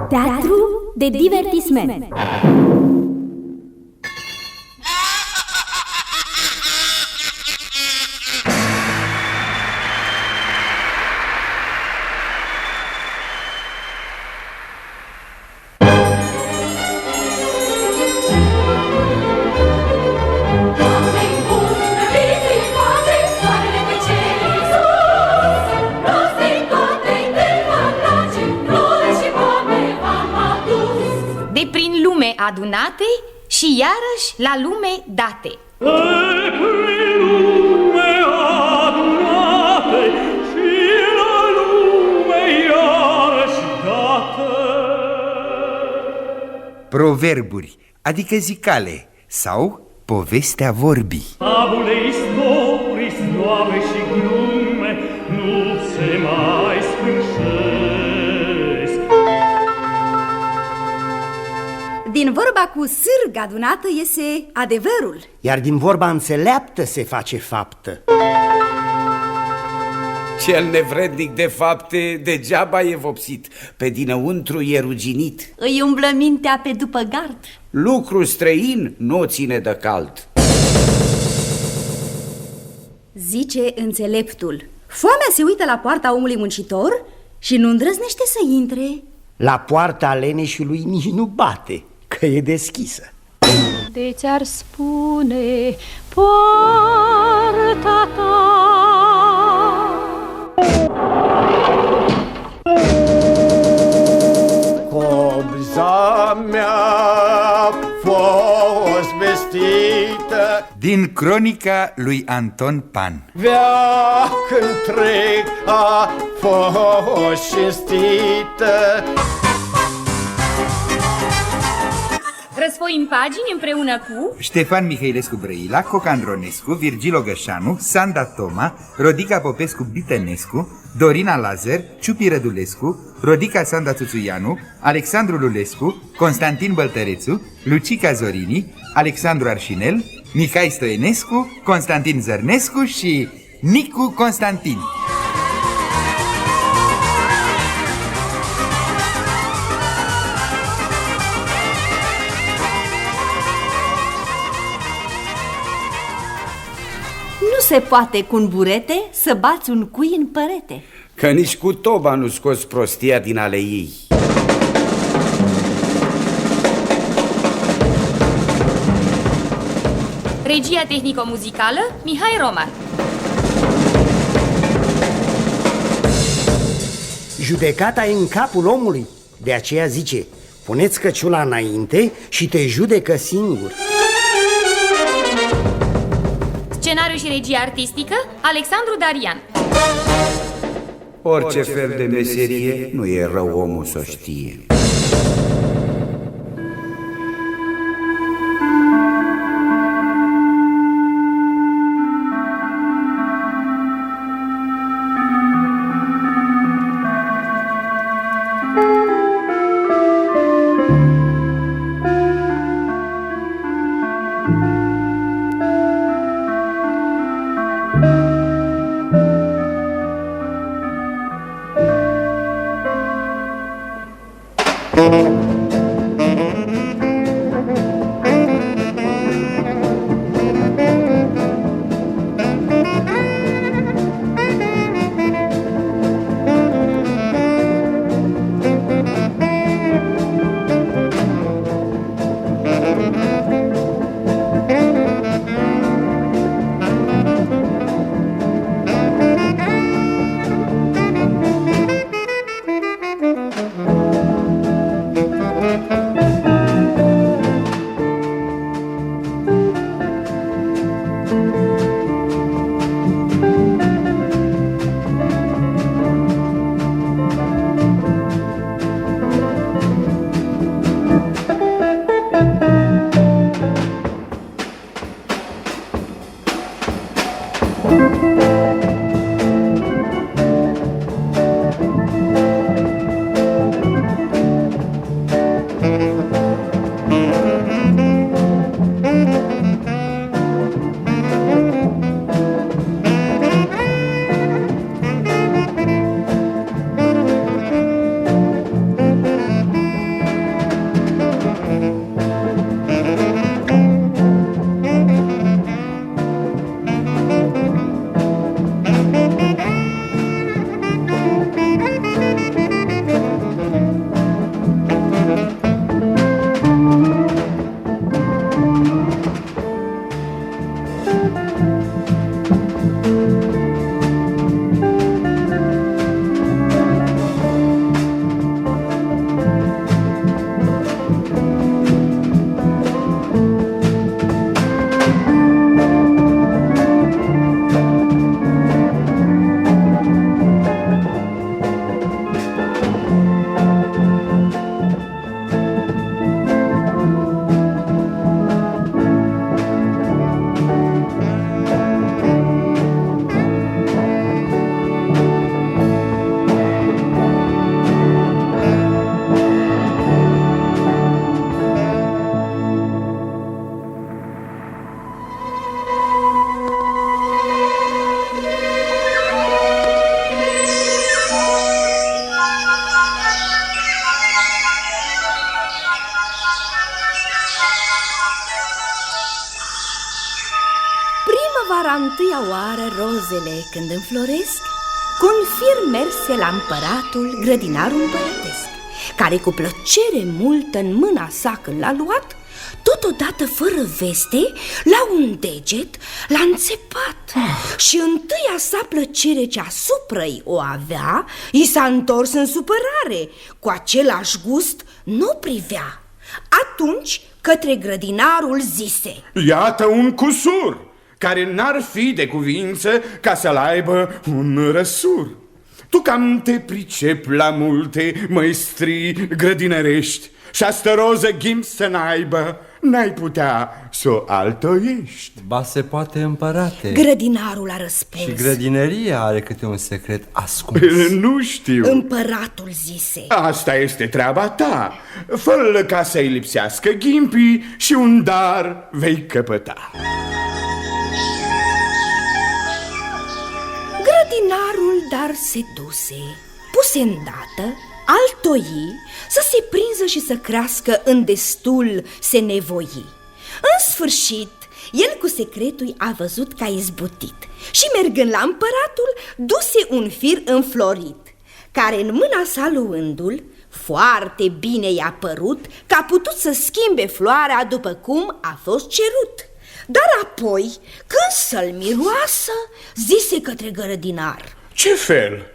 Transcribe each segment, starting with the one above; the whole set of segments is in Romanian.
Teatru de divertisment. De prin lume adunate și iarăși la lume date. De prin lume adunate și la lume iarăși date. Proverburi, adică zicale, sau povestea vorbii. Fabule, istorii, snoave și glume nu se mai sfârșesc. Din vorba cu sârg adunată iese adevărul. Iar din vorba înțeleaptă se face faptă. Cel nevrednic de fapte degeaba e vopsit, pe dinăuntru e ruginit. Îi umblă mintea pe după gard. Lucru străin nu o ține de cald. Zice înțeleptul: foamea se uită la poarta omului muncitor și nu îndrăznește să intre. La poarta leneșului nici nu bate, că e deschisă. De ți-ar spune poarta ta. Cobza mea fost vestită Din cronica lui Anton Pan. veac întreg a fost cinstită. Răsfoim pagini împreună cu Ștefan Mihailescu Brăila, Cocan Ronescu, Virgil Ogășanu, Sanda Toma, Rodica Popescu Bitănescu, Dorina Lazar, Ciupi Rădulescu, Rodica Sanda Țuțuianu, Alexandru Lulescu, Constantin Băltărețu, Lucica Zorini, Alexandru Arșinel, Mihai Stoenescu, Constantin Zărnescu și Nicu Constantin. Nu se poate cu un burete să bați un cui în părete. Că nici cu toba nu scoți prostia din ale ei. regia tehnico-muzicală Mihai Romar. Judecata e în capul omului, de aceea zice: puneți căciula înainte și te judecă singur. Scenariu și regie artistică Alexandru Darian. Orice fel de meserie nu e rău omul să știe. întâia oară rozele când înfloresc, cu un fir merse la împăratul grădinarul împărătesc, care cu plăcere multă în mâna sa când l-a luat, totodată fără veste, la un deget l-a înțepat. Și întâia sa plăcere ce asupra-i o avea, i s-a întors în supărare, cu același gust nu privea. Atunci către grădinarul zise: Iată un cusur care n-ar fi de cuvință ca să-l aibă un răsur. Tu cam te pricepi la multe măestrii grădinărești și astă roză ghimp să n-aibă, n-ai putea să o altoiești. Ba se poate, împărate. Grădinarul a răspuns. Și grădinăria are câte un secret ascuns. Nu știu. Împăratul zise: Asta este treaba ta. Fă-l ca să-i lipsească ghimpii și un dar vei căpăta. Grădinarul dar se duse, puse îndată, altoi, să se prinză și să crească în destul se nevoi. În sfârșit, el cu secretul a văzut că a izbutit și mergând la împăratul, duse un fir înflorit, care în mâna sa luându-l, foarte bine i-a părut că a putut să schimbe floarea după cum a fost cerut. Dar apoi, când să-l miroasă, zise către grădinar: Ce fel?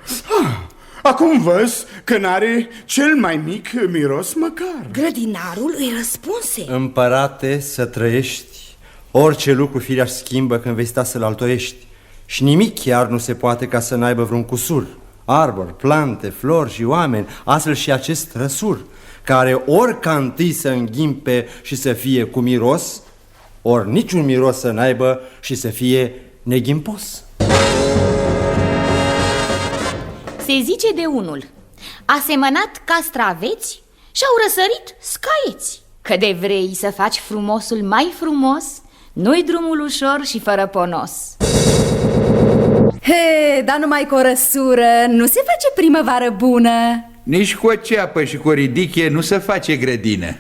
Acum văz că n-are cel mai mic miros măcar. Grădinarul îi răspunse: Împărate, să trăiești. Orice lucru firea schimbă când vei sta să-l altoiești. Și nimic chiar nu se poate ca să n-aibă vreun cusur. Arbori, plante, flori și oameni, astfel și acest răsur, care ori ca întâi să înghimpe și să fie cu miros, ori niciun miros să n-aibă și să fie neghimpos. Se zice de unul: a semănat castraveți și-au răsărit scaieți. Că de vrei să faci frumosul mai frumos, nu-i drumul ușor și fără ponos. He, dar numai cu o răsură nu se face primăvară bună. Nici cu o ceapă și cu o ridichie nu se face grădină.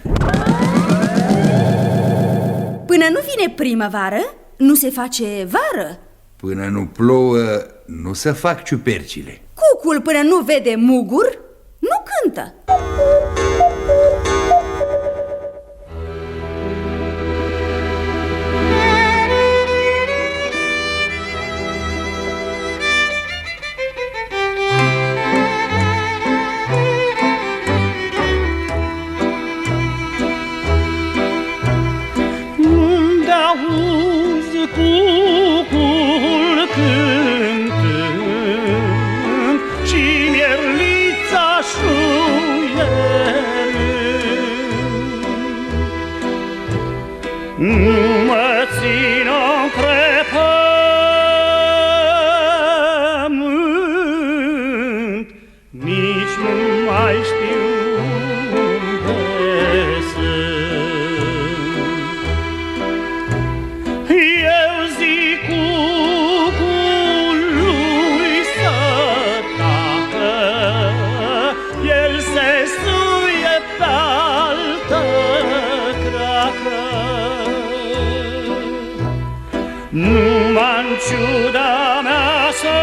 Până nu vine primăvară, nu se face vară. Până nu plouă, nu se fac ciupercile. Cucul până nu vede mugur, nu cântă. Unde auzi cucul cântând și mierlița șuierând, nu mă țin-o între pământ, nici nu mai știu unde sunt. Eu zic cucului să tacă, el se suie pe altă cracă. Numai-n ciuda mea să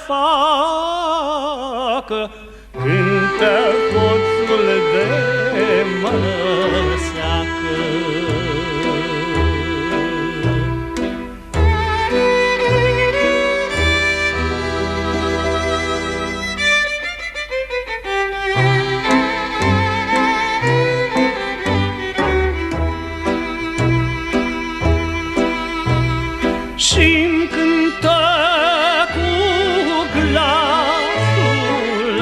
facă, cântă hoțul de măseacă. Și-mi cântă cu glasul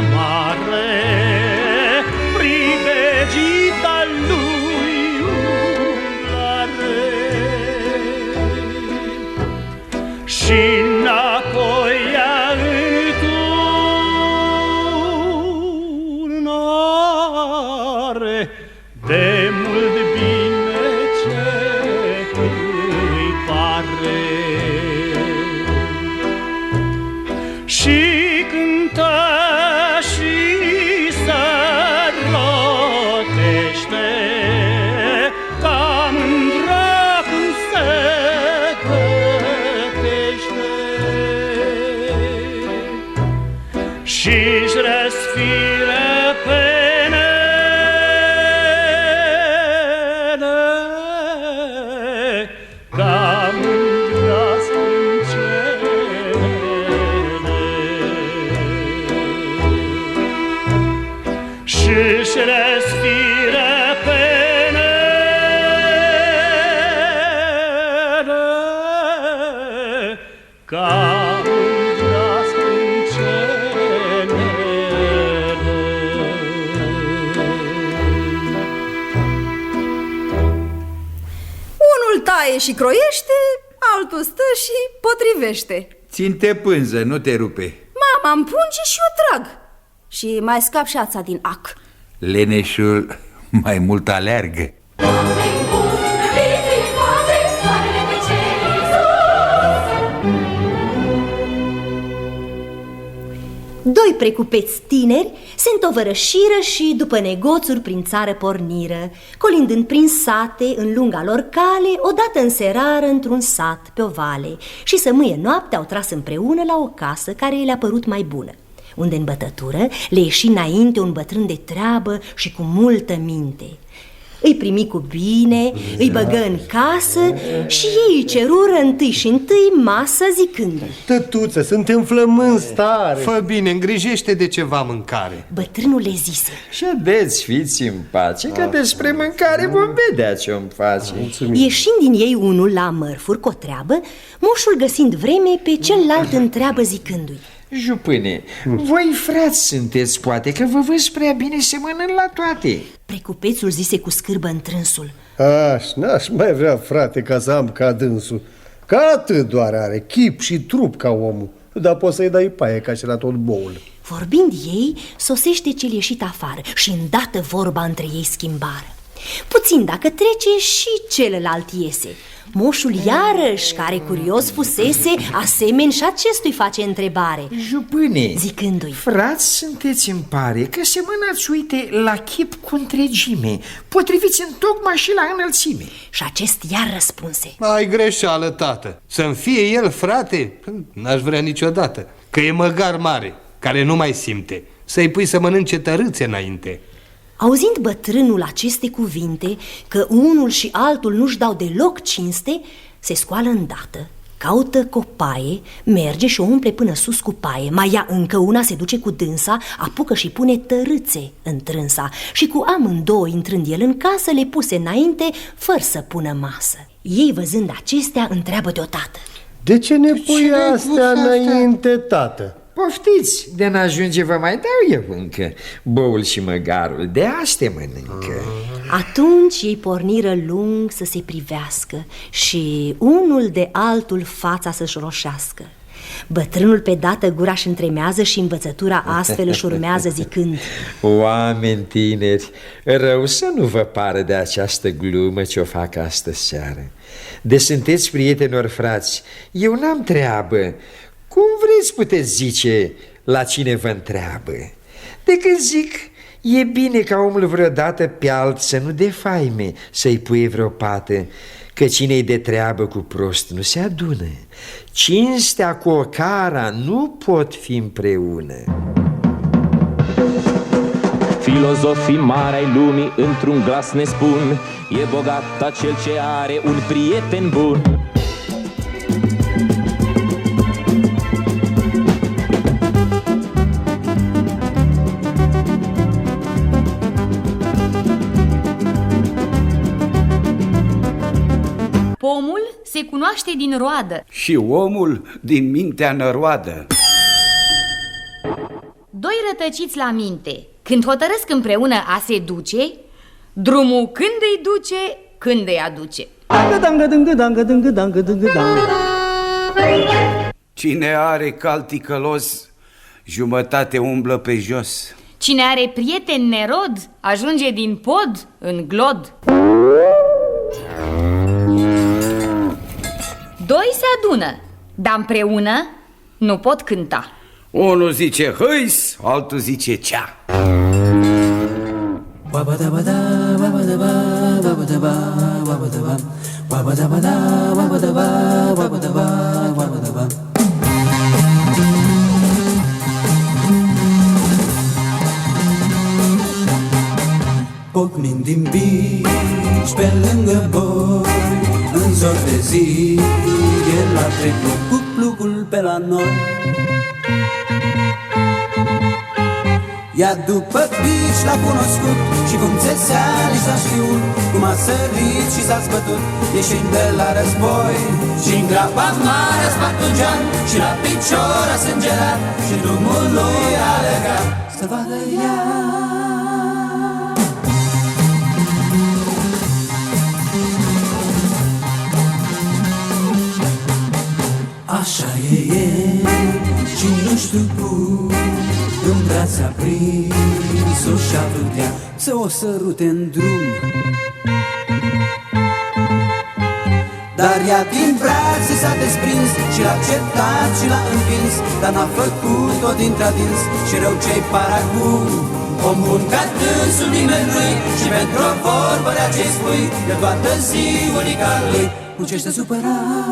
și-și răsfiră penele ca mândra sprâncene. Și-și răsfiră penele ca mândra sprâncenele. Unul taie și croiește, altul stă și potrivește. Țin-te pânză, nu te rupe. Mama îmi punge și o trag. Și mai scap și ața din ac. Leneșul mai mult aleargă. Doi precupeți tineri se întovărășiră și după negoțuri prin țară porniră, colindând prin sate în lunga lor cale, odată înserară într-un sat pe o vale și să mâie noapte au tras împreună la o casă care le-a părut mai bună, unde în bătătură le ieși înainte un bătrân de treabă și cu multă minte. Îi primi cu bine, îi băgă în casă și ei îi cerură întâi masă zicându-i: Tătuță, suntem flămânzi tare. Fă bine, îngrijește de ceva mâncare. Bătrânul le zise: Ședeți, fiți în pace, că despre mâncare vom vedea ce-o-mi face. Ieșind din ei unul la mărfuri cu o treabă, moșul găsind vreme pe celălalt întreabă zicându-i: Jupâne, voi frați sunteți, poate că vă văz prea bine semănând la toate. Precupețul zise cu scârbă întrânsul: N-aș mai vrea, frate, ca să am ca dânsul. Că atât doar are, chip și trup ca omul. Dar poți să-i dai paie ca și la tot boul. Vorbind ei, sosește cel ieșit afară și îndată vorba între ei schimbară. Puțin dacă trece și celălalt iese. Moșul iarăși, care curios fusese, asemeni și acestui face întrebare. Jupâne, zicându-i: frați sunteți, îmi pare, că semănați, uite, la chip cu întregime, potriviți întocmai și la înălțime. Și acest iar răspunse: Ai greșeală, tată. Să-mi fie el frate, n-aș vrea niciodată. Că e măgar mare, care nu mai simte. Să-i pui să mănânce tărâțe înainte. Auzind bătrânul aceste cuvinte, că unul și altul nu-și dau deloc cinste, se scoală îndată, caută copaie, merge și o umple până sus cu paie, mai ia încă una, se duce cu dânsa, apucă și pune tărâțe în trânsa și cu amândouă intrând el în casă le puse înainte, fără să pună masă. Ei văzând acestea întreabă deodată: De ce ne pui astea înainte, tată? Poftiți, de n-ajunge vă mai dau eu încă. Boul și măgarul de aste mănâncă. Atunci ei porniră lung să se privească și unul de altul fața să-și roșească. Bătrânul pe dată gura-și întremează și învățătura astfel își urmează zicând: Oameni tineri, rău să nu vă pară de această glumă ce o fac astă seară. De sunteți prieteni ori frați, eu n-am treabă. Cum vreți puteți zice la cine vă întreabă? De când zic, e bine ca omul vreodată pe alt să nu defaime, să-i pui vreo pată, că cine-i de treabă cu prost nu se adună. Cinstea cu ocara nu pot fi împreună. Filozofii mari ai lumii într-un glas ne spun: e bogat acel ce are un prieten bun. Pomul se cunoaște din roadă și omul din mintea năroadă. Doi rătăciți la minte, când hotărăsc împreună a se duce, drumul când îi duce, când îi aduce. Cine are cal ticălos, jumătate umblă pe jos. Cine are prieten nerod, ajunge din pod în glod. Doi se adună, dar împreună nu pot cânta. Unul zice hăis, altul zice cea. Când din bici pe lângă boi, în zor de zi, el a trecut cu plugul pe la noi. Iar după bici l-a cunoscut și cum țesea și s-a știut, cum a sărit și s-a zbătut, ieșind de la război. Și-n grapa mare a spart un geam și la picior a sângerat și drumul lui a legat să vadă ea. Așa e și nu știu cum, în braț a prins-o și-a vrut ea să o sărute în drum. Dar ea din brațe s-a desprins și l-a acceptat și l-a împins, dar n-a făcut-o dintr-adins și rău ce-i par acum. Om bun ca dânsul nimeni nu-i și pentru o vorbă rea ce-i spui, de toată ziulica lui muncește supărat.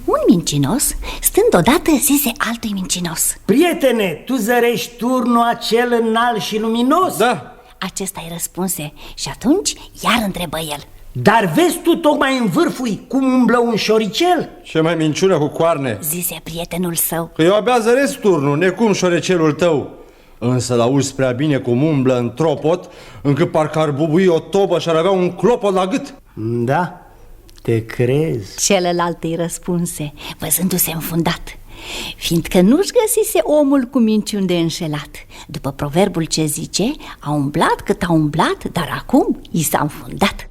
Un mincinos, stând odată, zise altui mincinos: Prietene, tu zărești turnul acel înalt și luminos? Da. Acesta îi răspunse și atunci iar întrebă el: Dar vezi tu tocmai în vârful cum umblă un șoricel? Ce mai minciună cu coarne, zise prietenul său, că eu abia zăresc turnul, necum șorecelul tău. Însă l-auzi prea bine cum umblă în tropot, încât parcă ar bubui o tobă și ar avea un clopot la gât. Da, te crezi. Celălalt îi răspunse, văzându-se înfundat, fiindcă nu-și găsise omul cu minciuni de înșelat. După proverbul ce zice, a umblat cât a umblat, dar acum i s-a înfundat.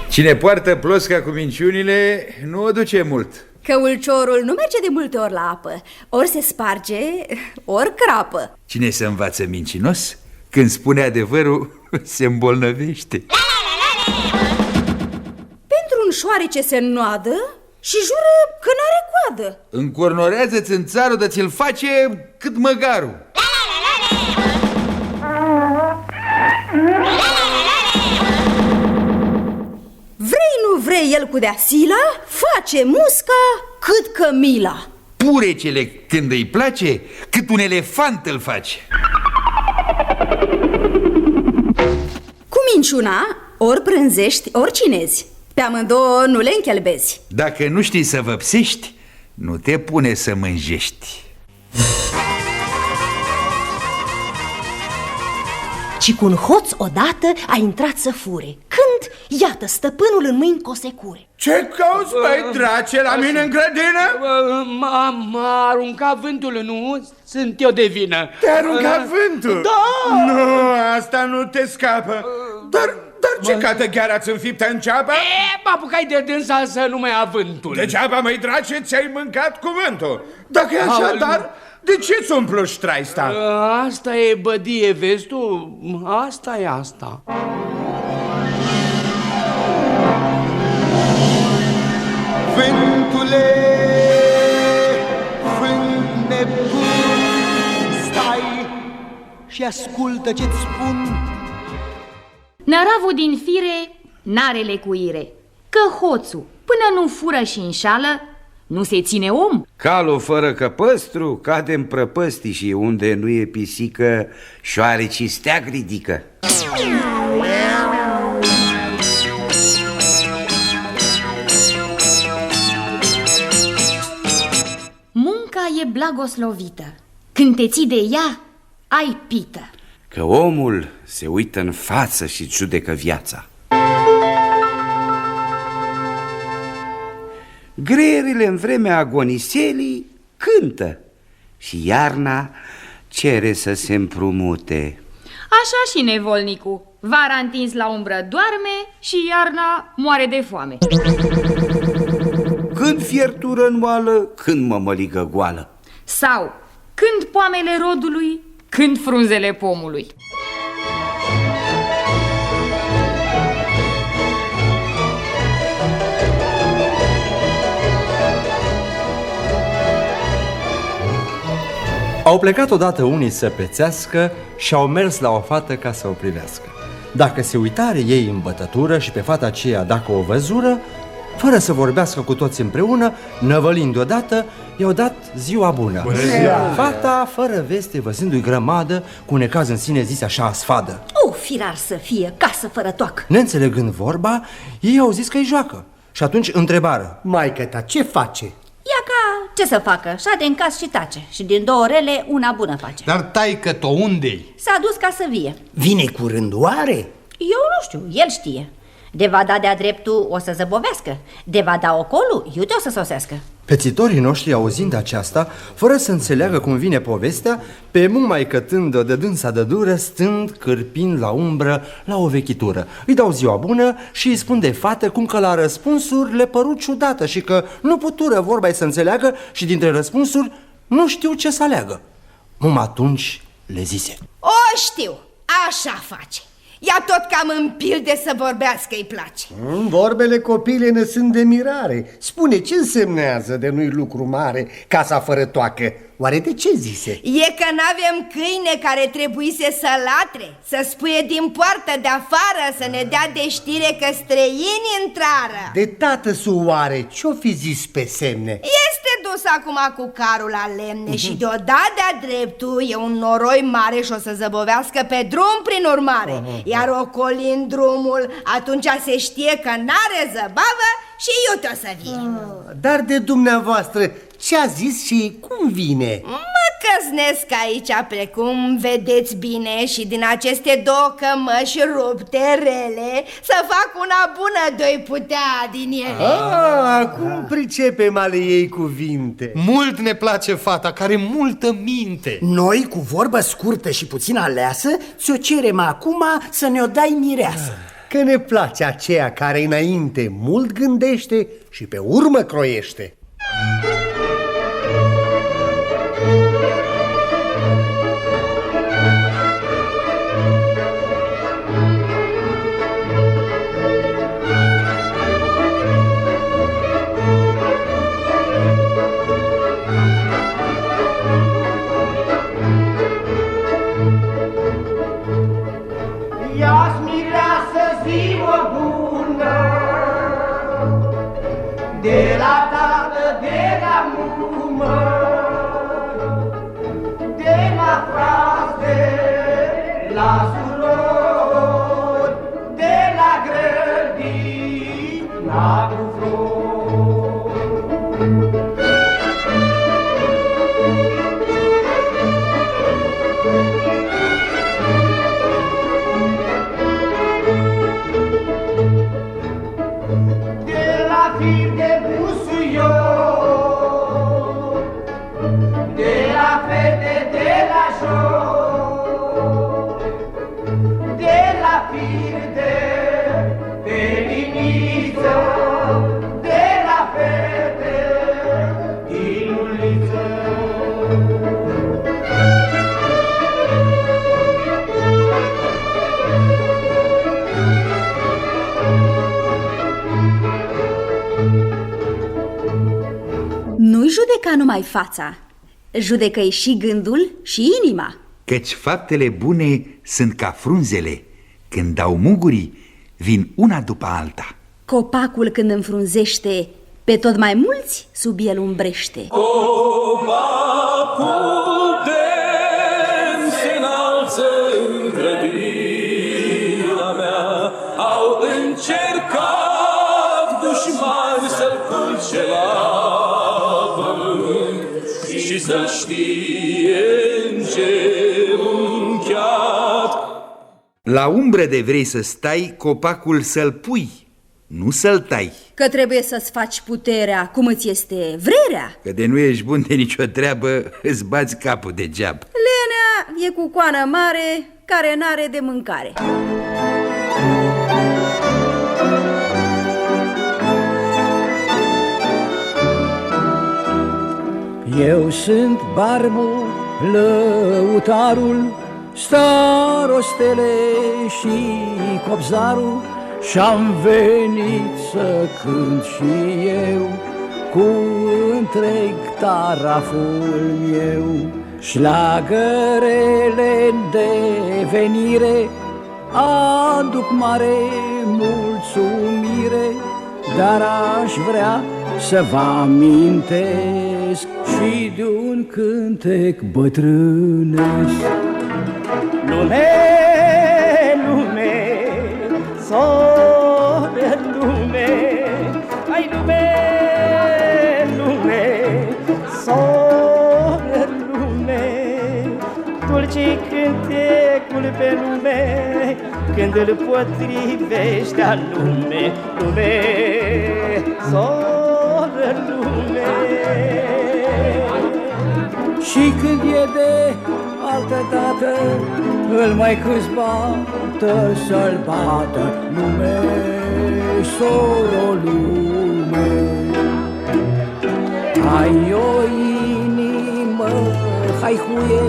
Cine poartă plosca cu minciunile nu o duce mult. Că ulciorul nu merge de multe ori la apă, ori se sparge, ori crapă. Cine se învață mincinos, când spune adevărul, se îmbolnăvește. Pentru un șoarece se înnoadă și jură că n-are coadă. Încornorează-ți în țarul de ți-l face cât măgarul. Vrei, nu vrei, el cu dea sila face musca cât cămila. Purecele când îi place, cât un elefant îl face. Cu minciuna ori prânzești, ori cinezi. Pe amândouă nu le închelbezi. Dacă nu știi să văpsești, nu te pune să mânjești. Ci cu un hoț odată a intrat să fure, când, iată, stăpânul în mâini cu o secure. Ce cauți, băi, drace, la mine în grădină? M-a aruncat vântul, nu? Sunt eu de vină. Te-a aruncat vântul? Da! Nu, asta nu te scapă. Dar ce categheară ați înfipt în ceapă? M-a apucat de dânsa să nu mai ia vântul. Degeaba, măi, drace, ți-ai mâncat cuvântul. Dacă e așa, dar de ce-ți umplu ștraista? Asta e bădie, vezi tu? Asta e asta. Vântule, vânt nebun, stai și ascultă ce-ți spun. Năravul din fire n-are lecuire, că hoțul, până nu fură și înșală, nu se ține om. Calul fără căpăstru cade în prăpăstii și unde nu e pisică, șoarecii steag ridică. Munca e blagoslovită, când te ții de ea, ai pită. Că omul se uită în față și judecă viața. Greierile în vremea agoniselii cântă și iarna cere să se împrumute. Așa și nevolnicul. Vara întins la umbră doarme și iarna moare de foame. Când fiertură în oală, când mămăligă goală. Sau când poamele rodului, când frunzele pomului. Au plecat odată unii să pețească și au mers la o fată ca să o privească. Dacă se uitare ei în bătătură și pe fata aceea dacă o văzură, fără să vorbească cu toți împreună, năvălind deodată, i-au dat ziua bună. Bună ziua! Fata, fără veste, văzându-i grămadă, cu necaz în sine zis așa sfadă. O, firar să fie, casă fără toacă. Neînțelegând vorba, ei au zis că-i joacă. Și atunci întrebară: Maică ta, ce face? Ia ca ce să facă, șade în cas și tace. Și din două rele una bună face. Dar taică-to, unde-i? S-a dus ca să vie. Vine curând oare? Eu nu știu, el știe. De va da de-a dreptul o să zăbovească. De va da ocolul, iute o să sosească. Pețitorii noștri, auzind aceasta, fără să înțeleagă cum vine povestea, pe mumai cătând-o de dânsa de dură, stând, cârpind la umbră, la o vechitură. Îi dau ziua bună și îi spun de fată cum că la răspunsuri le păru ciudată și că nu putură vorba să înțeleagă și dintre răspunsuri nu știu ce să aleagă. Muma atunci le zise: O știu, așa face. Ea tot cam în pilde să vorbească îi place. Vorbele copile ne sunt de mirare. Spune, ce însemnează de nu-i lucru mare casa fără toacă? Oare de ce zise? E că n-avem câine care trebuise să latre, să spuie din poartă de afară, să ne dea de știre că străini intrară. De tată su oare, ce-o fi zis pe semne? Este dus acum cu carul la lemne și deodată de-a dreptul e un noroi mare și o să zăbovească pe drum prin urmare. Iar ocolind drumul, atunci se știe că n-are zăbavă și iute o să vie. Dar de dumneavoastră, ce a zis și cum vine? Mă căznesc aici, precum vedeți bine, și din aceste două cămăși rupte rele să fac una bună, doi putea din ele. Acum pricepem ale ei cuvinte. Mult ne place fata, care multă minte. Noi, cu vorbă scurtă și puțin aleasă, ți-o cerem acum să ne-o dai mireasă. Că ne place aceea care înainte mult gândește și pe urmă croiește. Ia-ți mireasă ziua bună, de la tată, de la mumă, de la fraze, la surori, de la grădina cu flori. De la fir de busuior, de la fete, de la joi, de la fir de liniță, de la fete din uliță. Nu-i judeca numai fața, judecă-i și gândul și inima. Căci faptele bune sunt ca frunzele, când dau mugurii, vin una după alta. Copacul când înfrunzește, pe tot mai mulți sub el umbrește. Copacul demn se înalță în grădina mea, au încercat dușmani să-l culce la pământ și să-l știe îngenunchiat. La umbră de vrei să stai, copacul să-l pui, nu să-l tai. Că trebuie să-ți faci puterea cum îți este vrerea. Că de nu ești bun de nicio treabă, îți bați capul degeaba. Lenea e cu coană mare care n-are de mâncare. Eu sunt Barbu, lăutarul, starostele și copzarul, și-am venit să cânt și eu cu întreg taraful meu. Șlagărele de venire aduc mare mulțumire, dar aș vrea să vă amintesc și de un cântec bătrânesc. Lume, lume, sore lume, ai lume, lume, sore lume, dulce cântecul pe lume, când îl potrivești a lume, lume, sore lume. Și când e de altă dată, îl mai câțbată să-l bată, lume, soro, lume. Ai o inimă, hai huie,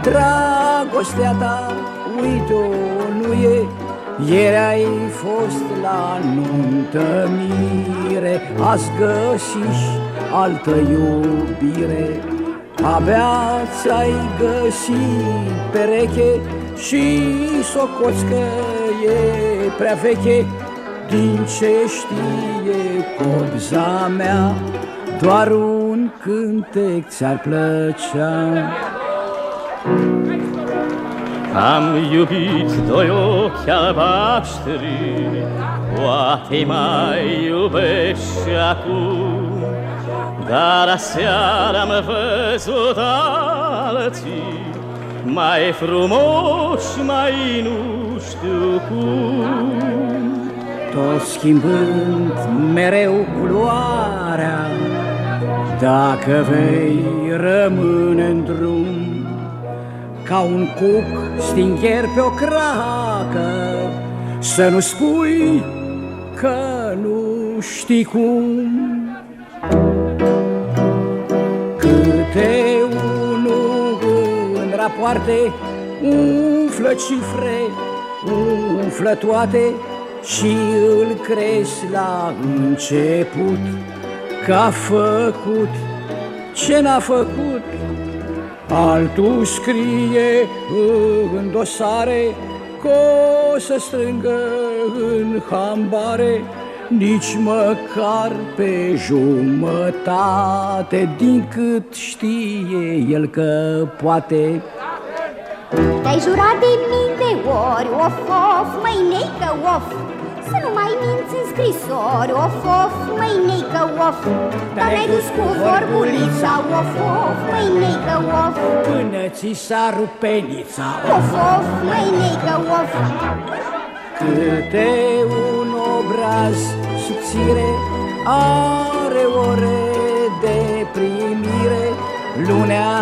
dragostea ta, uite-o, nu e. Ieri ai fost la nuntă mire, azi găsiși altă iubire. Abia ți-ai găsit pereche și socoți că e prea veche. Din ce știe copza mea, doar un cântec ți-ar plăcea. Am iubit doi ochi albaștri, poate mai iubesc și acum, dar aseară am văzut alții mai frumoși, mai nu știu cum. Tot schimbând mereu culoarea, dacă vei rămâne în drum, ca un cuc stingher pe o cracă, să nu spui că nu știi cum. Câte unul în rapoarte umflă cifre, umflă toate, și îl crezi la început că a făcut ce n-a făcut. Altul scrie în dosare că o să strângă în hambare nici măcar pe jumătate din cât știe el că poate. Te-ai jurat de mii de ori, of, of, măineică, of, să nu mai minți în scrisori, of, of, măineică, of, dar ne-ai dus cu vorbulița, of, of, măineică, of, până ți s-a rupt penița, of, of, măineică, of. Câte un obraz subțire are ore de primire, lunea,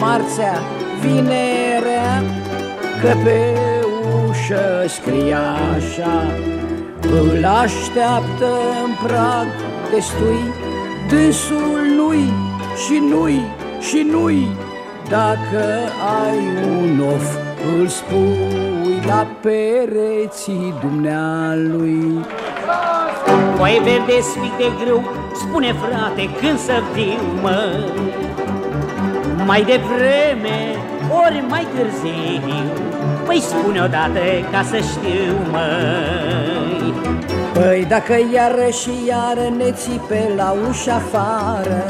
marțea, vinerea, că pe ușă scrie așa: îl așteaptă în prag destui, dânsul nu-i și nu-i și nu-i. Dacă ai un of, îl spui la pereții dumnealui. Foaie verde, spic de grâu, spune frate când să fiu, mă, mai devreme ori mai târziu, păi spune odată ca să știu, măi. Păi dacă iară și iară ne țipe la ușa afară,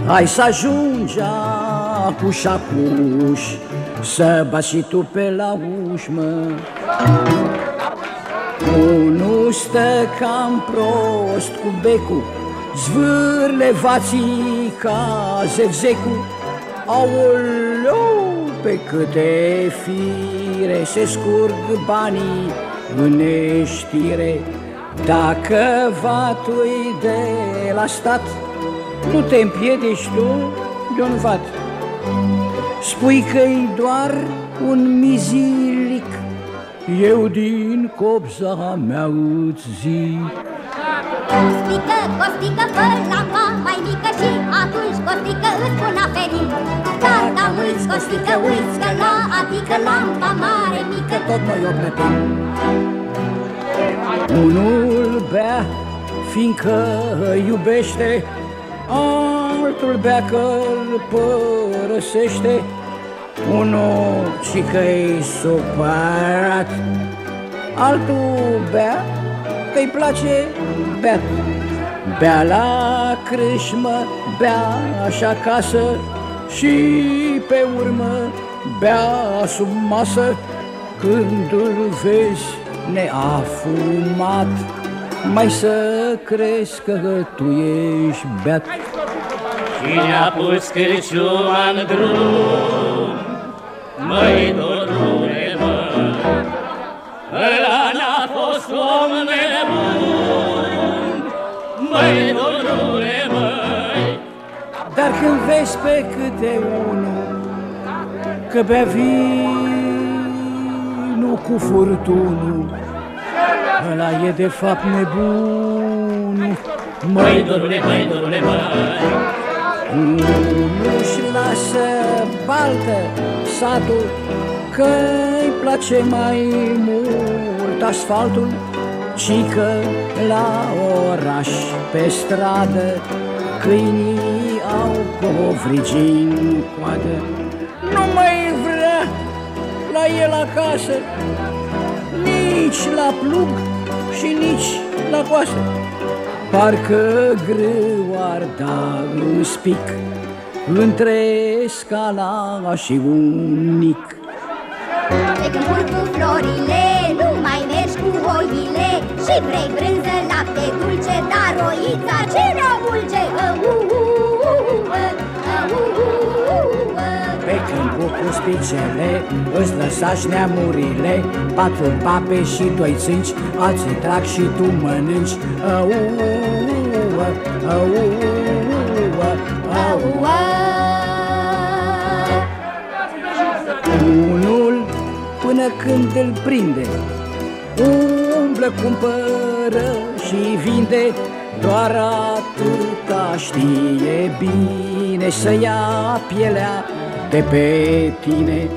hai să ajungi acuș, să bați și tu pe la uș, mă. Unul stă cam prost cu becul, zvârle vații ca zevzecu. Aoleu, pe câte fire se scurg banii în neștire. Dacă vatul-i de la stat, nu te împiedici tu de un vat. spui că-i doar un mizilic, eu din copza mea îți zic. Costică, costică, fă lampa mai mică și atunci, costică, îți spun aferin. Gata, uiți, costică, uiți că la adică lampa mare mică tot noi o plătim. Unul bea fiindcă iubește, altul bea că-l părăsește, unul și că-i supărat, altul bea că-i place beat. Bea la crâșmă, bea așa acasă și pe urmă bea sub masă. Când îl vezi neafumat, mai să crezi că tu ești beat. Cine a pus cârciuma în drum, măi, dorule, măi, ăla n-a fost om nebun, măi, dorule, măi. Dar când vezi pe câte unul că bea vinul cu furtunul, ăla e de fapt nebunul. Măi, dorule, măi, dorule, măi. Nu-și lasă baltă satul, că-i place mai mult asfaltul, ci că la oraș pe stradă câinii au covrigii în coadă. Nu mai vrea la el acasă, nici la plug și nici la coasă. Parcă grâu ar da un spic între Scala și Unic. Pe câmpul cu florile, nu mai mergi cu oile, și vrei brânză, lapte dulce, dar oița ce ne-o mulge. Pe câmpul cu spicele îți lăsași neamurile, 4 pape și 2 țânci, alții trag și tu mănânci. Unul până când îl prinde umblă, cumpără și vinde, doar atâta știe bine, să ia pielea de pe tine.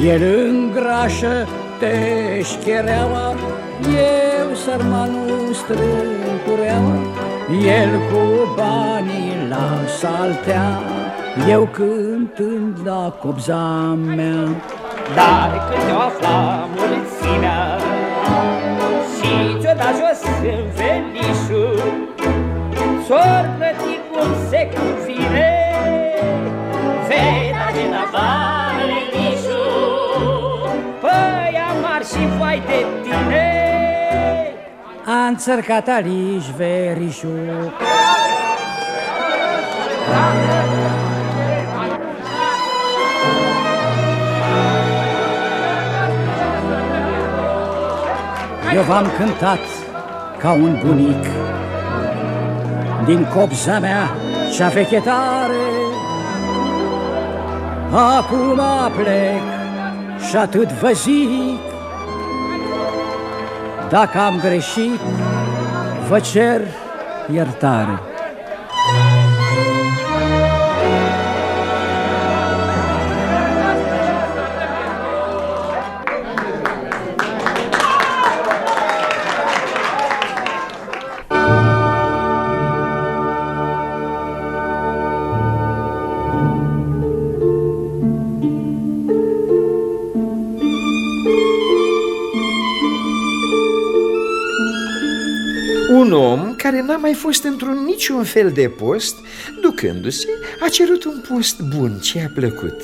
El îngrașă teșchereaua, eu sărmanul strâng cureaua, el cu banii la saltea, eu cântând la copza mea. Dar când te-o afla mulțimea și ți-o da jos în velișul, ți-or plăti cum se cuvine, vei da din afară lișul, păi amar și vai de tine. A înțărcat aliș verișul. Eu v-am cântat ca un bunic din copza mea cea vechetare. Acum plec și atât vă zic, dacă am greșit, vă cer iertare. Un om care n-a mai fost într-un niciun fel de post, ducându-se, a cerut un post bun ce i-a plăcut.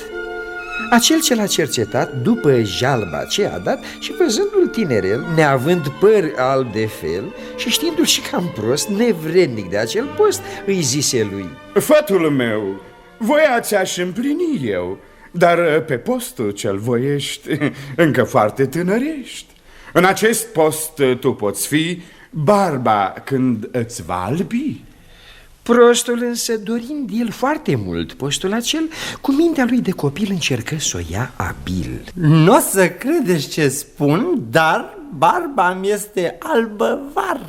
Acel ce l-a cercetat după jalba ce a dat și văzându-l tinerel, neavând păr alb de fel și știindu-l și cam prost, nevrednic de acel post, îi zise lui: Fătul meu, voia ți-aș împlini eu, dar pe postul ce-l voiești încă foarte tânărești. În acest post tu poți fi barba când îți va albi. Prostul însă, dorind el foarte mult postul acel, cu mintea lui de copil încercă să o ia abil. Nu o să credeți ce spun, dar barba mi este albă var.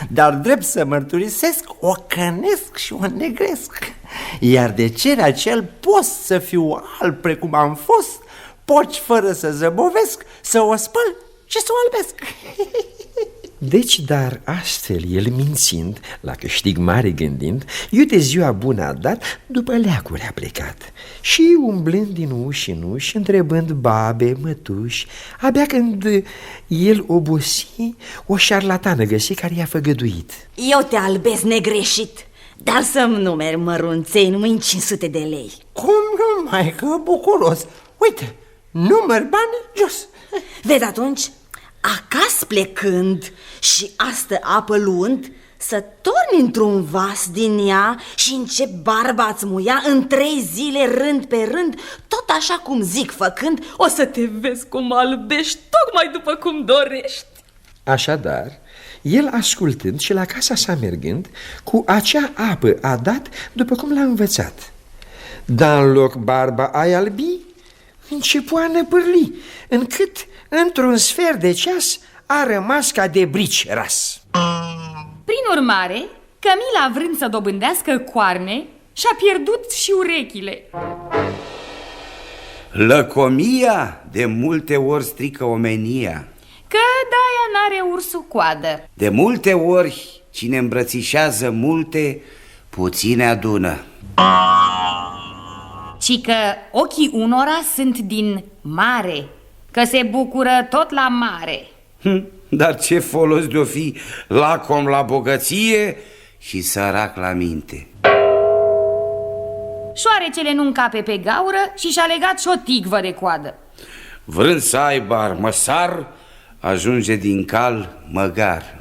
Dar drept să mărturisesc, o cănesc și o negresc. Iar de cere acel post să fiu alb precum am fost, poci fără să zăbovesc, să o spăl și să o albesc. Deci, dar astfel, el mințind, la câștig mare gândind, iute ziua bună a dat, după leacuri a plecat. Și umblând din uși în uși, întrebând babe, mătuși, abia când el obosi, o șarlatană găsi care i-a făgăduit. Eu te albesc negreșit, dar să-mi numeri mărunței numai 500 de lei. Cum nu, maică, bucuros? Uite, număr bani jos. Vezi atunci, acasă plecând și astă apă luând, să torni într-un vas din ea și încep barba-ți muia în 3 zile rând pe rând, tot așa cum zic făcând, o să te vezi cum albești tocmai după cum dorești. Așadar, el ascultând și la casa sa mergând, cu acea apă a dat după cum l-a învățat. Dar în loc barba ai albi, începu a năpârli, încât într-un sfert de ceas a rămas ca de brici ras. Prin urmare, Cămila, vrând să dobândească coarne, și-a pierdut și urechile. Lăcomia de multe ori strică omenia, că de-aia n-are ursul coadă. de multe ori cine îmbrățișează multe, puține adună. Ci că ochii unora sunt din mare, că se bucură tot la mare. Dar ce folos de-o fi lacom la bogăție și sărac la minte? Șoarecele nu încape pe gaură și și-a legat și o tigvă de coadă. Vrând să aibă armăsar, ajunge din cal măgar.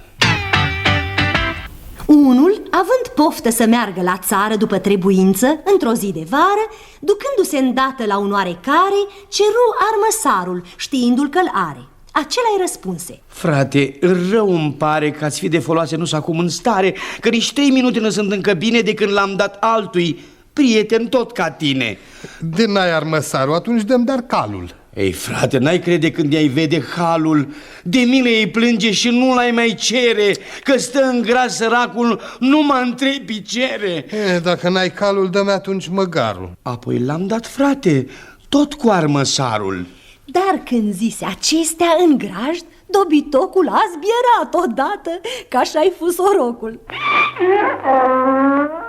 Unul, având poftă să meargă la țară după trebuință, într-o zi de vară, ducându-se îndată la un oarecare, ceru armăsarul, știindu-l că-l are. Acela-i răspunse: Frate, rău îmi pare că ați fi de foloase nu-s acum în stare, că nici 3 minute nu sunt încă bine de când l-am dat altui, prieten tot ca tine. De n-ai armăsarul, atunci dăm dar calul. Ei, frate, n-ai crede când i-ai vede halul, de milă ei plânge și nu l-ai mai cere, că stă în gras săracul numai în 3 picere. Dacă n-ai calul, dă-mi atunci măgarul. Apoi l-am dat, frate, tot cu armăsarul. Dar când zise acestea în grajd, dobitocul a zbierat odată, ca așa-i fus orocul.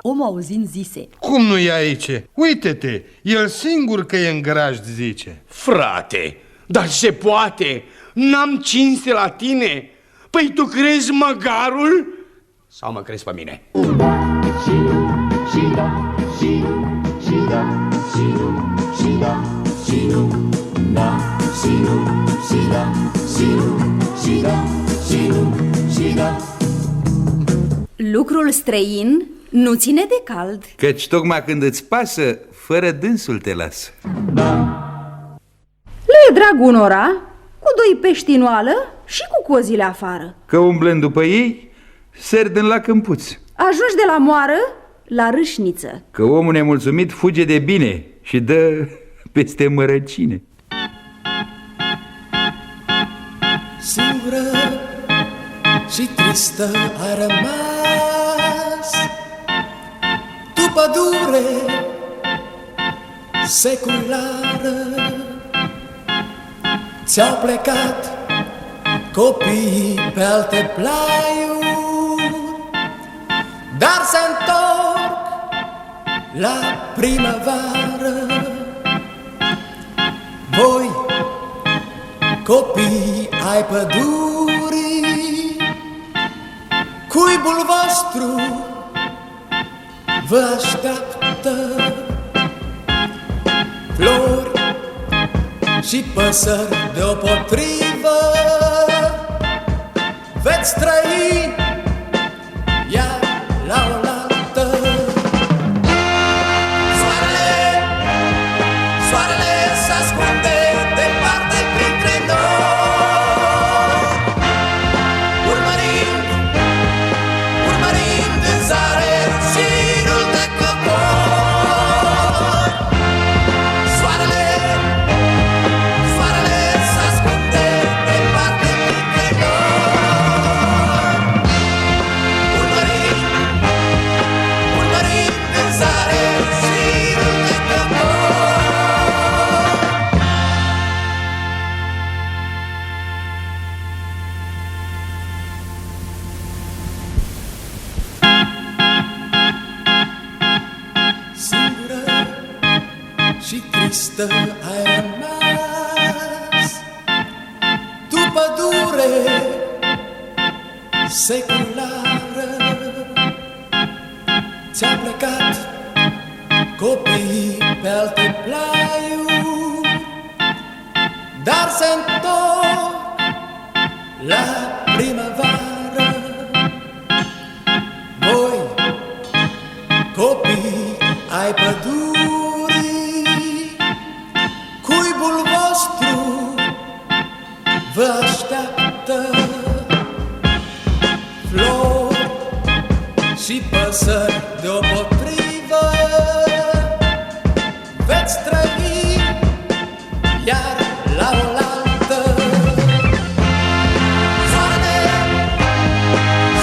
Omul auzind zise: Cum nu e aici? Uite-te, el singur că e în grajd, zice. Frate, dar se poate, n-am cinste la tine. Păi tu crezi măgarul? Sau mă crezi pe mine? Lucrul străin nu ține de cald. Căci tocmai când îți pasă, fără dânsul te lasă. Le e drag unora cu 2 pești în oală și cu cozile afară. Că umblând după ei, serd în la câmpuț. Ajungi de la moară la râșniță. Că omul nemulțumit fuge de bine și dă peste mărăcine. Singură și tristă a rămas tu, pădure seculară. Ți-au plecat copiii pe alte plaiuri, dar se întorc la primăvară. Voi, copii ai pădurii, cuibul vostru vă așteaptă. Flori și păsări deopotrivă veți trăi iar la oaltă. Soarele se ascunde departe printre noi, urmărind în zare și tristă ai rămas, tu pădure seculară, ți-a plecat copiii pe alte plaiuri, dar se întorc la primăvară. Voi, copii ai pădurii, cuibul vostru vă așteaptă. Flori și păsări deopotrivă veți trăi iar la oaltă.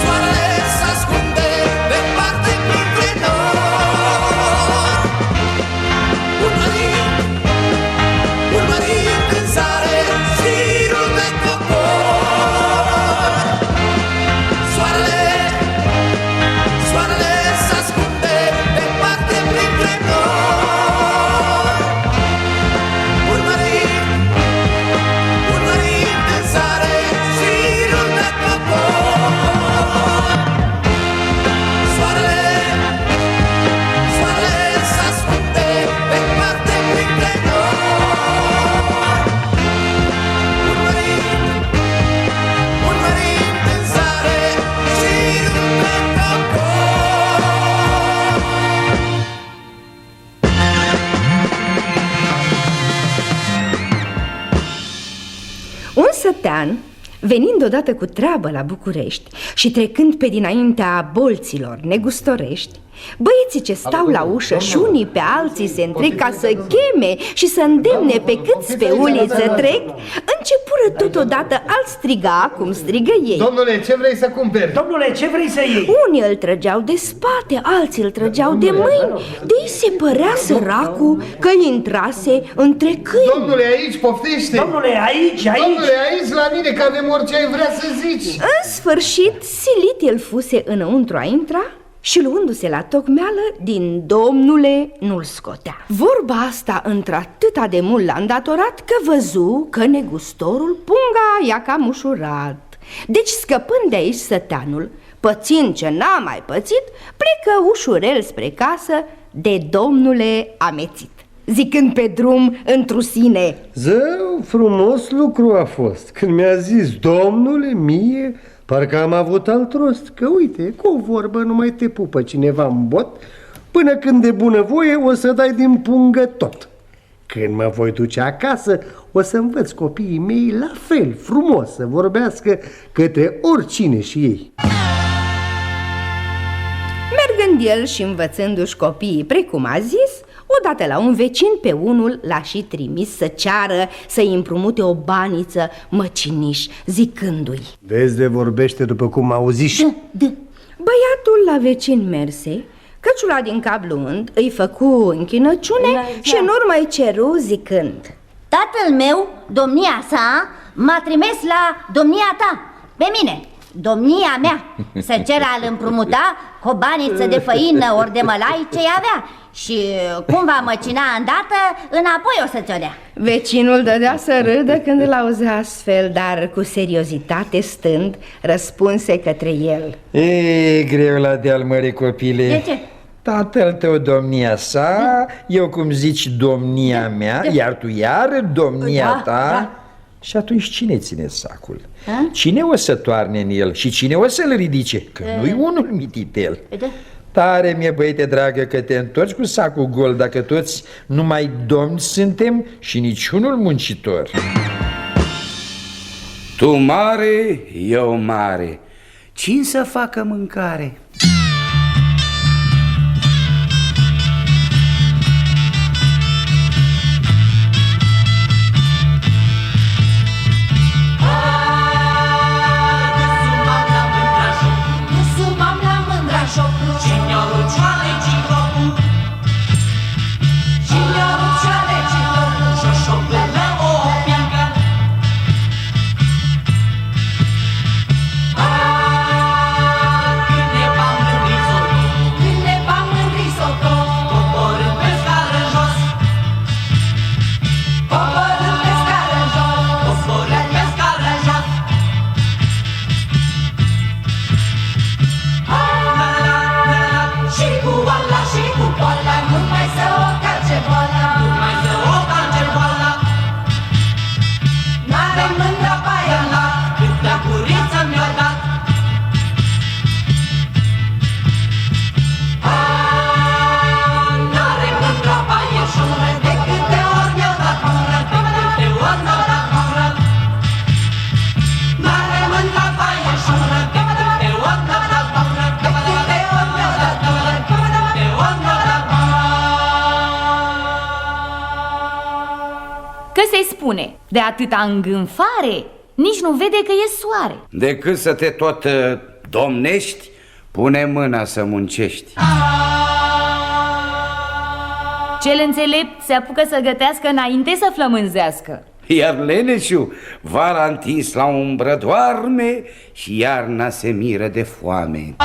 Soarele s-ascunde departe printre nori, urmărind în zare șirul de cocor. Soarele s-ascunde departe printre nori, urmărind în zare șirul de cocor. Soarele s-ascunde departe printre nori, urmărind în zare șirul de Un sătean, venind odată cu treabă la București și trecând pe dinaintea bolților negustorești, băieții ce stau la ușă și unii pe alții se întrec ca să cheme și să îndemne pe câți pe uliță trec, începură totodată alt striga cum strigă ei. Domnule, ce vrei să cumperi? Domnule, ce vrei să iei? Unii îl trăgeau de spate, alții îl trăgeau de mâini, de-i se părea săracul că intrase între câini. Domnule, aici, poftește! Domnule, aici! Domnule, aici la mine, că avem orice ai vrea să zici. În sfârșit, silit el fuse înăuntru a intra și luându-se la tocmeală, din domnule nu-l scotea. Vorba asta într-atâta de mult l-a îndatorat că văzu că negustorul punga i-a cam ușurat. Deci, scăpând de aici săteanul, pățind ce n-a mai pățit, plecă ușurel spre casă de domnule amețit, zicând pe drum întru sine: Zău, frumos lucru a fost când mi-a zis: domnule, mie parcă am avut alt rost, că uite, cu o vorbă nu mai te pupă cineva în bot, până când de bunăvoie o să dai din pungă tot. Când mă voi duce acasă, o să învăț copiii mei la fel frumos să vorbească către oricine și ei. Mergând el și învățându-și copiii precum a zis, odată la un vecin pe unul l-a și trimis să ceară să-i împrumute o baniță măciniș, zicându-i: Vezi de vorbește după cum auziși. Da. Băiatul la vecin merse, căciula din cap luând, îi făcu închinăciune și în urmă îi ceru zicând: Tatăl meu, domnia sa, m-a trimis la domnia ta, pe mine, domnia mea, să cer a-l împrumuta cu o baniță de făină ori de mălai ce avea. Și cum va măcina îndată, înapoi o să ți-o dea. Vecinul dădea să râdă când îl auzea astfel, dar cu seriozitate stând, răspunse către el: E greu la deal, mări copile. De ce? Tatăl tău domnia sa, eu cum zici domnia mea, iar tu iar domnia ta. Și atunci cine ține sacul? Cine o să toarne în el și cine o să-l ridice? Că nu-i unul mititel. Tare mie, băiete dragă, că te întorci cu sacul gol, dacă toți numai domni suntem și niciunul muncitor. Tu mare, eu mare, cine să facă mâncare? Când se spune, de atâta îngânfare, nici nu vede că e soare. Decât să te tot domnești, pune mâna să muncești. Cel înțelept se apucă să gătească înainte să flămânzească. Iar leneșul, vara întins la umbră doarme și iarna se miră de foame.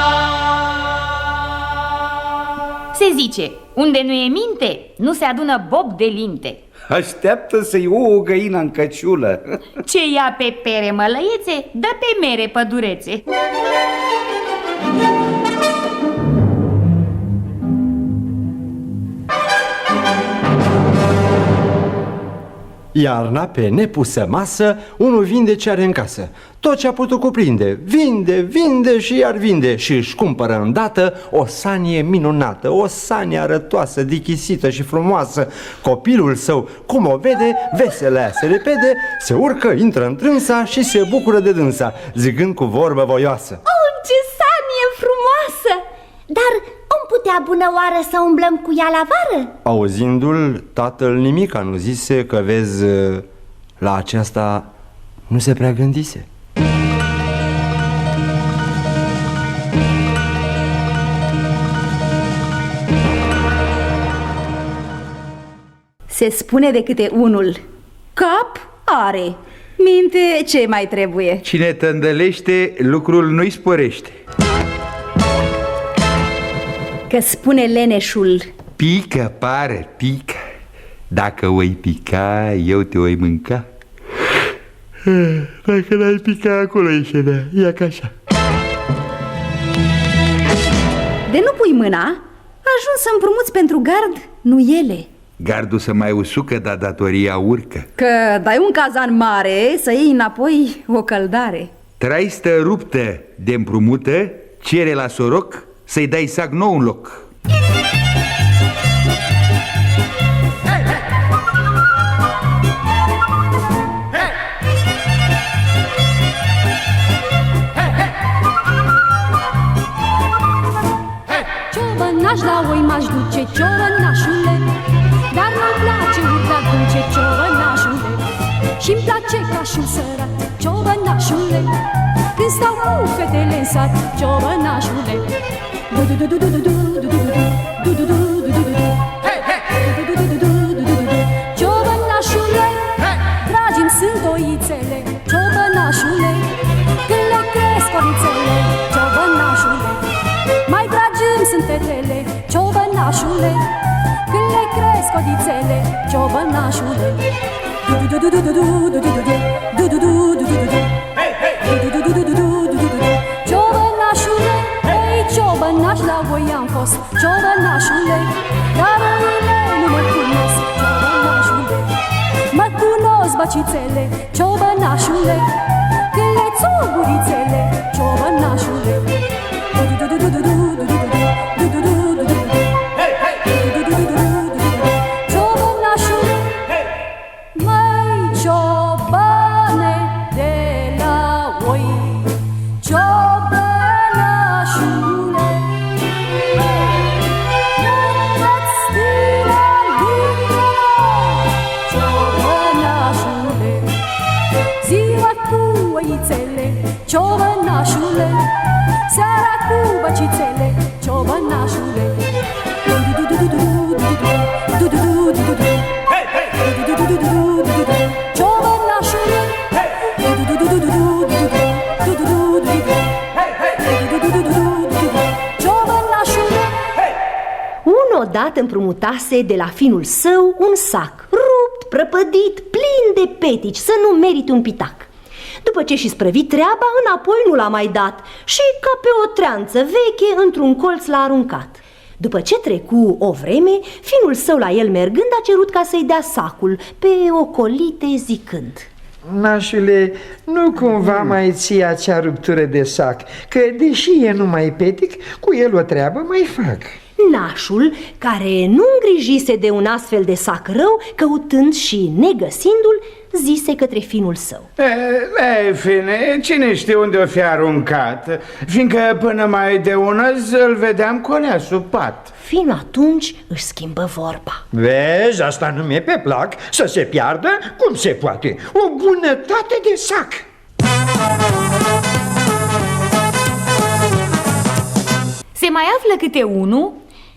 Se zice, unde nu e minte, nu se adună bob de linte. Așteaptă să-i o găină în căciulă. Ce ia pe pere mălăiețe, dă pe mere pădurețe. Iarna, pe nepusă masă, unul vinde ce are în casă. Tot ce a putut cuprinde, vinde și iar vinde. Și își cumpără îndată o sanie minunată, o sanie arătoasă, dichisită și frumoasă. Copilul său, cum o vede, veselea se repede, se urcă, intră în trânsa și se bucură de dânsa, zicând cu vorbă voioasă: Oh, ce sanie frumoasă! Dar om putea bunăoară să umblăm cu ea la vară? Auzindu-l, tatăl nimica nu zise, că vezi, la aceasta nu se prea gândise. Se spune de câte unul: cap are, minte ce mai trebuie. Cine tândălește, lucrul nu-i sporește. Că spune leneșul: pică, pare, pică. Dacă o-i pica, eu te o-i mânca. Dacă n-ai pica, acolo e șenea. Ia ca așa. De nu pui mâna, ajung să împrumuți pentru gard nuiele. Gardul să mai usucă, dar datoria urcă. Că dai un cazan mare, să iei înapoi o căldare. Traistă ruptă de împrumută, cere la soroc să-i dai sac nou în loc. Ciobănaș la oi m-aș duce, ciobănașule, dar nu-mi place urda dulce, ciobănașule. Și-mi place cașul sărat, ciobănașule, când stau cu fetele în sat, ciobănașule. Ciobănașule, dragi-mi sunt oițele, ciobănașule, când le cresc orițele, ciobănașule. Mai dragi-mi sunt fetele, ciobănașule, când le cresc odițele, ciobănașule. Ciobănașule, ei, ciobănaș la voi am fost, ciobănașule, dar oile nu mă cunosc, ciobănașule. Mă cunosc băcițele, ciobănașule, când le țug gurițele, ciobănașule. Ciobănașule, măi ciobane de la oi, ciobănașule, dați stila lingelor, ciobănașule, ziua cu oițele, ciobănașule, seara cu băcițele, ciobănașule. Ciobănașule, ciobănașule. Unul odată împrumutase de la finul său un sac, rupt, prăpădit, plin de petici, să nu merite un pitac. După ce și sprăvi treaba, înapoi nu l-a mai dat și, ca pe o treanță veche, într-un colț l-a aruncat. După ce trecu o vreme, finul său la el mergând a cerut ca să-i dea sacul, pe ocolite zicând: Nașule, nu cumva mai ții acea ruptură de sac, că deși e numai petic, cu el o treabă mai fac. Nașul, care nu îngrijise de un astfel de sac rău, căutând și negăsindu-l, zise către finul său: Fine, cine știe unde o fi aruncat, fiindcă până mai de una zi îl vedeam colea sub pat. Fin atunci își schimbă vorba: Vezi, asta nu mi-e pe plac, să se piardă cum se poate. O bunătate de sac. Se mai află câte unul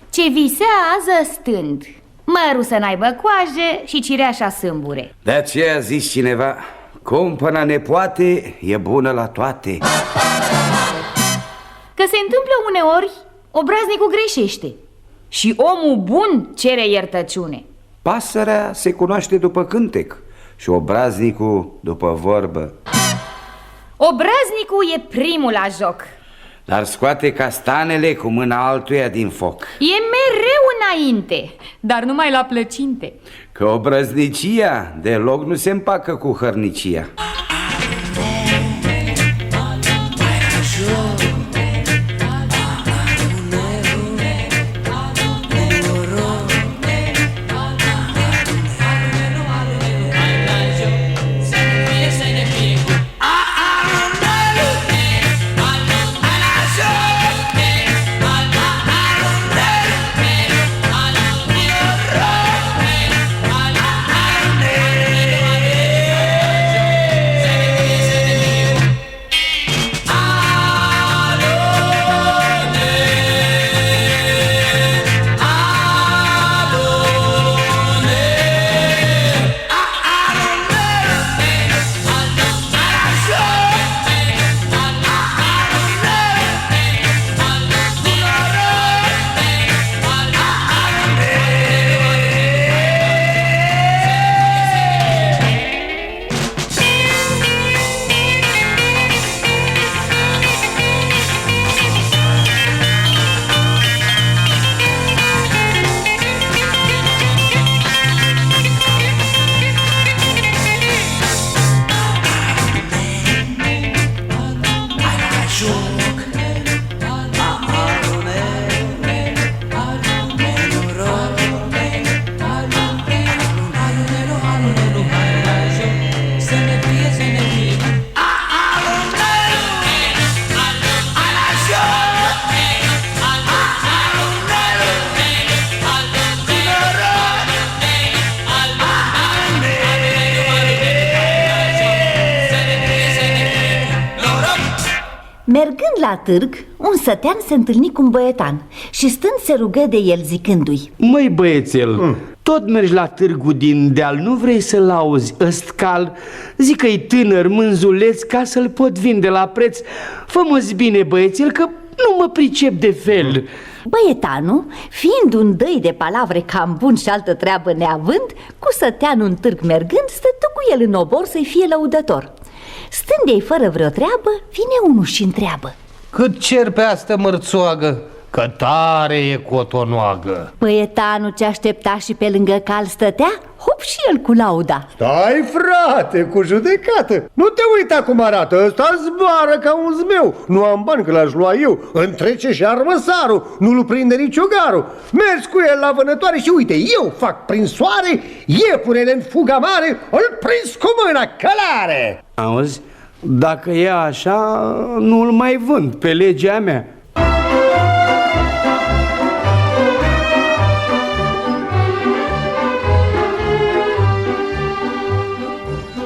ce visează stând, mărul să n-aibă coaje și cireașa sâmbure. De aceea a zis cineva, cumpăna nepoate e bună la toate. Că se întâmplă uneori, obraznicul greșește și omul bun cere iertăciune. Pasărea se cunoaște după cântec și obraznicul după vorbă. Obraznicul e primul la joc, dar scoate castanele cu mâna altuia din foc. e mereu înainte, dar numai la plăcinte. Că obrăznicia deloc nu se împacă cu hărnicia. Mergând la târg, un sătean se întâlni cu un băietan și stând se rugă de el zicându-i: Măi băiețel, tot mergi la târgul din deal, nu vrei să-l auzi ăstcal? Zic că-i tânăr, mânzuleț, ca să-l pot vinde la preț. Fă-mă-ți bine băiețel, că nu mă pricep de fel. Băietanul, fiind un dăi de palavre cam bun și altă treabă neavând, cu săteanul în târg mergând, stătu cu el în obor să-i fie lăudător. Stând ei fără vreo treabă, vine unul și întreabă: Cât cer pe asta mărțoagă? Că tare e cotonoagă. Băietanul ce aștepta și pe lângă cal stătea, hop și el cu lauda. Stai, frate, cu judecată. Nu te uita cum arată, ăsta zboară ca un zmeu. Nu am bani că l-aș lua eu. Îmi trece și armăsarul, nu-l prinde nici ogarul. Mergi cu el la vânătoare și uite, eu fac prin soare iepurele în fuga mare, îl prins cu mâna, călare. Auzi, dacă e așa, nu-l mai vând pe legea mea.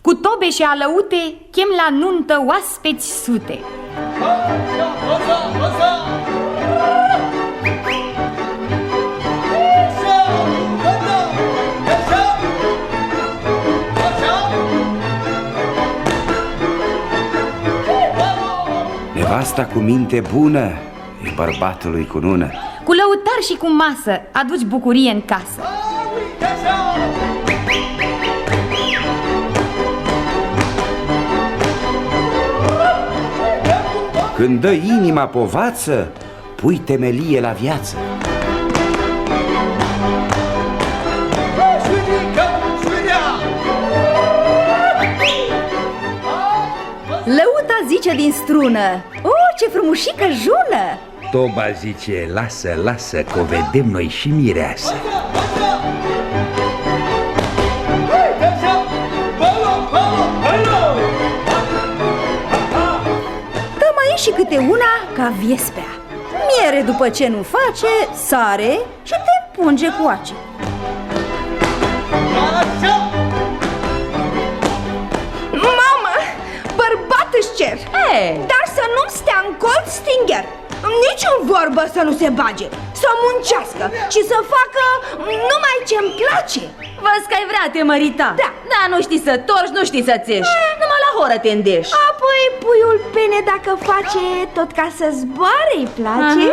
Cu tobe și alăute chem la nuntă oaspeți sute. Nevasta cu minte bună e bărbatului cu nună. Cu lăutar și cu masă aduci bucurie în casă. Când dă inima povață, pui temelie la viață. Lăuta zice din strună: O, ce frumușică jună! Toba zice, lasă, lasă, că o vedem noi și mireasă. Dă mai e și câte una ca viespea. Miere după ce nu face, sare și te punge cu ace. Mamă, bărbat își cer, dar să nu-mi stea în colț stinger. Niciun vorbă să nu se bage, să muncească și să facă numai ce-mi place. Văd că ai vrea te mărita. Da, nu știi să torci, nu știi să țești. Numai la horă te îndeși. Apoi puiul pene, dacă face tot ca să zboare, îi place.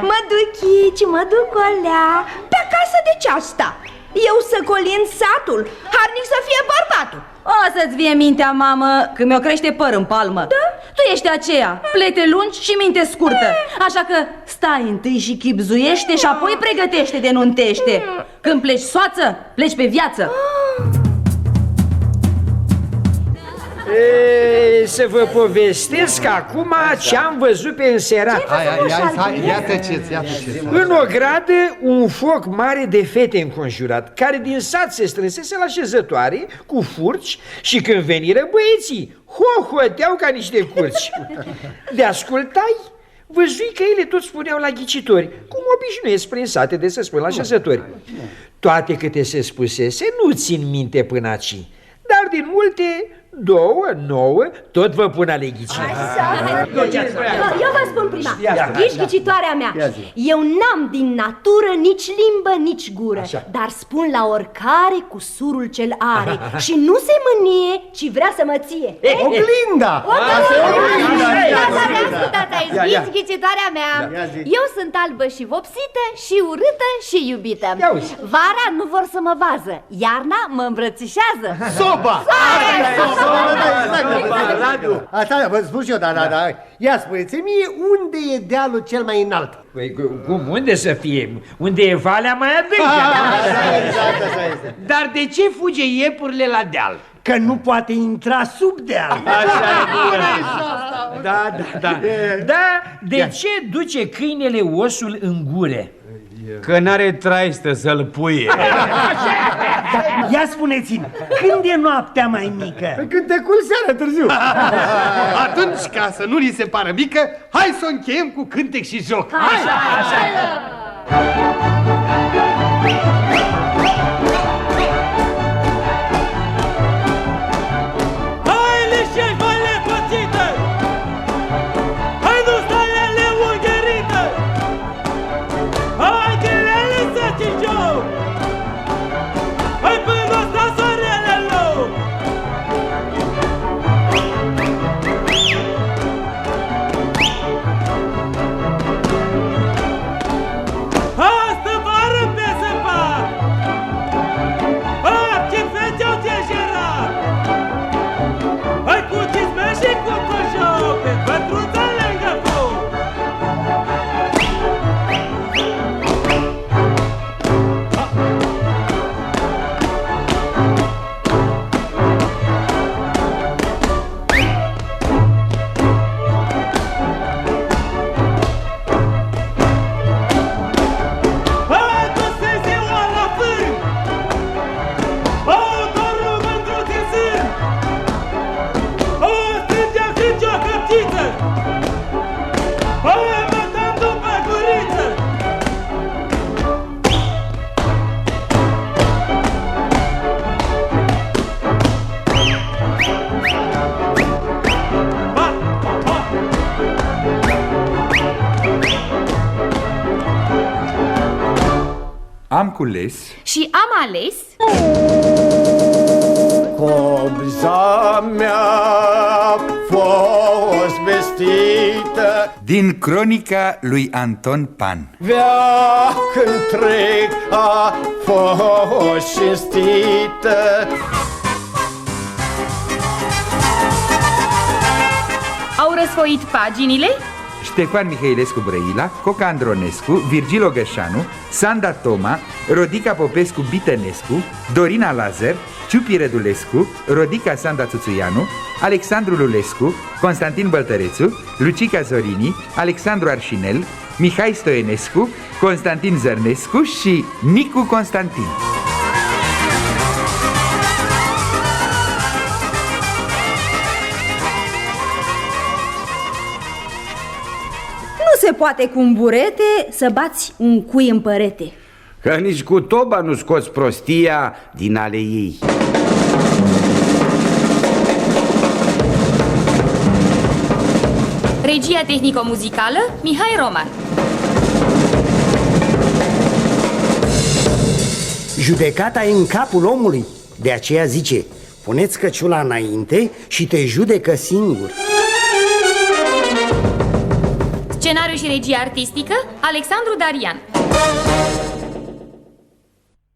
Mă duc aici, mă duc olea, pe acasă de ce asta? Eu să colind satul, harnic să fie bărbatul. O să-ți vie mintea, mamă, când mi-o crește păr în palmă. Da? Tu ești aceea, plete lungi și minte scurtă. Așa că stai întâi și chipzuiește și apoi pregătește de nuntește. Când pleci soață, pleci pe viață. Să vă povestesc acum ce-am văzut pe înserat. Ia tăceți. În ogradă un foc mare de fete înconjurat, care din sat se strânsese la șezătoare cu furci și când veniră băieții, hohoteau ca niște curci. De ascultai, văzui că ele tot spuneau la ghicitori, cum obișnuiesc prin sate de să spun la șezători. Toate câte se spusese nu țin minte până aici, dar din multe... 2, 9, tot vă pun ale ghici. Eu vă spun prima. Ești ghicitoarea mea. Eu n-am din natură nici limbă, nici gură, dar spun la oricare cu surul cel are. Și nu se mânie, ci vrea să mă ție. Oglinda! Ascultați, ghicitoarea mea. Eu sunt albă și vopsită și urâtă și iubită. Vara nu vor să mă vază, iarna mă îmbrățișează. Soba! Asta vă spun și eu, da. Ia spuneți mie, unde e dealul cel mai înalt? Păi, cum, unde să fie? Unde e valea mai adâncă? Așa este. Dar de ce fuge iepurile la deal? Că nu poate intra sub deal. Da, de ce duce câinele osul în gură? Că n-are traistă să-l puie. Ia spuneți-mi, când e noaptea mai mică? Când te culci seara târziu. Atunci, ca să nu li se pară mică, hai să o încheiem cu cântec și joc. Așa. Am cules și am ales Cobza mea fost vestită din cronica lui Anton Pan. Veac întreg a fost cinstită. Au răsfoit paginile Ștefan Mihailescu Brăila, Coca Andronescu, Virgil Ogășanu, Sanda Toma, Rodica Popescu Bitănescu, Dorina Lazar, Ciupi Rădulescu, Rodica Sanda Țuțuianu, Alexandru Lulescu, Constantin Băltărețu, Lucica Zorini, Alexandru Arșinel, Mihai Stoenescu, Constantin Zărnescu și Nicu Constantin. Nu se poate cu un burete să bați un cui în părete. Că nici cu toba nu scoți prostia din ale ei. Regia tehnico-muzicală, Mihai Roman. Judecata e în capul omului. De aceea zice, puneți căciula înainte și te judecă singur. Scenariu și regie artistică, Alexandru Darian.